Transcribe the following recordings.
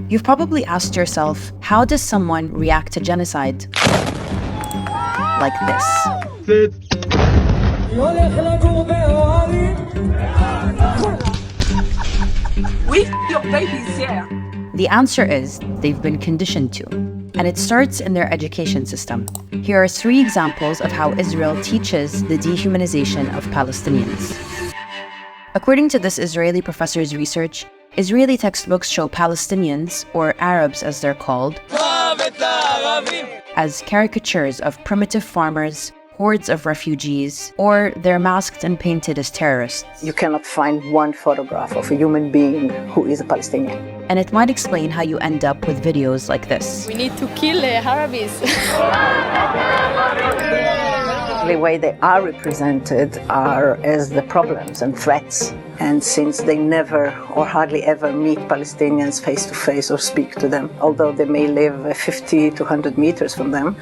You've probably asked yourself, how does someone react to genocide? Like this. With your babies here. The answer is they've been conditioned to, and it starts in their education system. Here are 3 examples of how Israel teaches the dehumanization of Palestinians. According to this Israeli professor's research, Israeli textbooks show Palestinians, or Arabs as they're called, as caricatures of primitive farmers, hordes of refugees, or they're masked and painted as terrorists. You cannot find one photograph of a human being who is a Palestinian. And it might explain how you end up with videos like this. We need to kill Arabs. The way they are represented are as the problems and threats. And since they never or hardly ever meet Palestinians face to face or speak to them, although they may live 50 to 100 meters from them,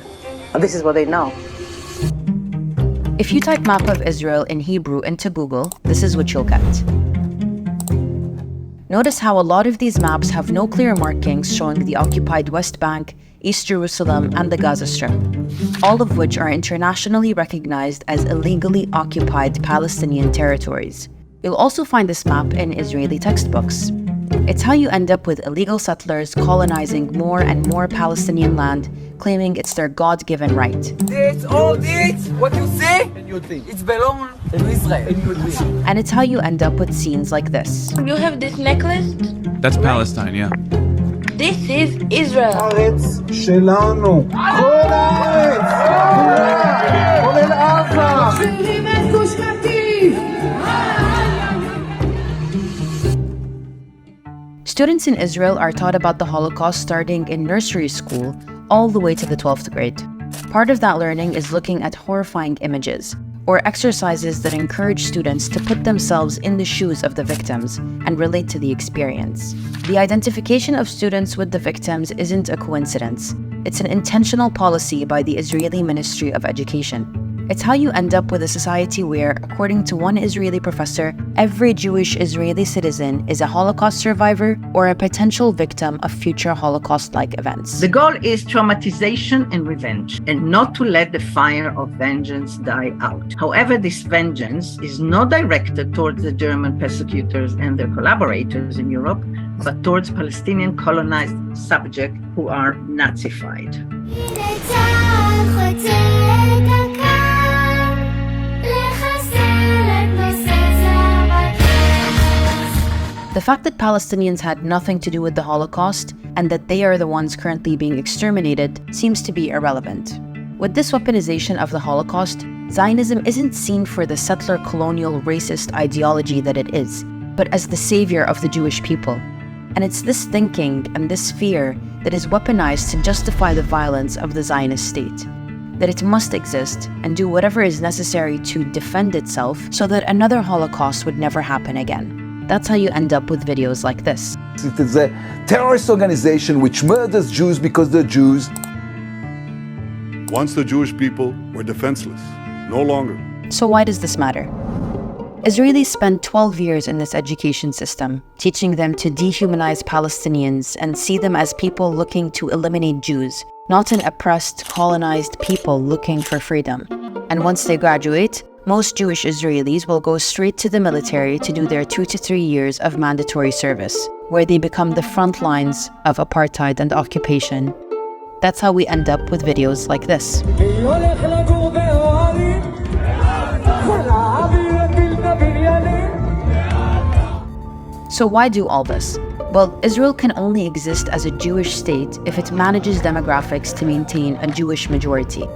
this is what they know. If you type map of Israel in Hebrew into Google, this is what you'll get. Notice how a lot of these maps have no clear markings showing the occupied West Bank, East Jerusalem, and the Gaza Strip, all of which are internationally recognized as illegally occupied Palestinian territories. You'll also find this map in Israeli textbooks. It's how you end up with illegal settlers colonizing more and more Palestinian land, claiming it's their God-given right. This, all this, what you see, it's belong to Israel. And it's how you end up with scenes like this. You have this necklace? That's Palestine, yeah. This is Israel. הארץ שלנו. כל הארץ. כולל עזה. Students in Israel are taught about the Holocaust starting in nursery school all the way to the 12th grade. Part of that learning is looking at horrifying images, or exercises that encourage students to put themselves in the shoes of the victims and relate to the experience. The identification of students with the victims isn't a coincidence. It's an intentional policy by the Israeli Ministry of Education. It's how you end up with a society where, according to one Israeli professor, every Jewish Israeli citizen is a Holocaust survivor or a potential victim of future Holocaust-like events. The goal is traumatization and revenge, and not to let the fire of vengeance die out. However, this vengeance is not directed towards the German persecutors and their collaborators in Europe, but towards Palestinian colonized subjects who are Nazified. The fact that Palestinians had nothing to do with the Holocaust and that they are the ones currently being exterminated seems to be irrelevant. With this weaponization of the Holocaust, Zionism isn't seen for the settler colonial racist ideology that it is, but as the savior of the Jewish people. And it's this thinking and this fear that is weaponized to justify the violence of the Zionist state. That it must exist and do whatever is necessary to defend itself so that another Holocaust would never happen again. That's how you end up with videos like this. It is a terrorist organization which murders Jews because they're Jews. Once the Jewish people were defenseless, no longer. So why does this matter? Israelis spent 12 years in this education system, teaching them to dehumanize Palestinians and see them as people looking to eliminate Jews, not an oppressed, colonized people looking for freedom. And once they graduate, most Jewish Israelis will go straight to the military to do their 2 to 3 years of mandatory service, where they become the front lines of apartheid and occupation. That's how we end up with videos like this. So why do all this? Well, Israel can only exist as a Jewish state if it manages demographics to maintain a Jewish majority.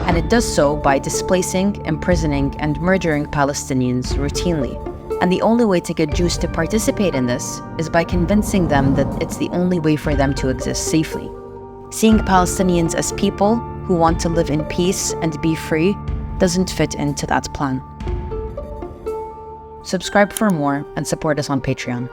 And it does so by displacing, imprisoning, and murdering Palestinians routinely. And the only way to get Jews to participate in this is by convincing them that it's the only way for them to exist safely. Seeing Palestinians as people who want to live in peace and be free doesn't fit into that plan. Subscribe for more and support us on Patreon.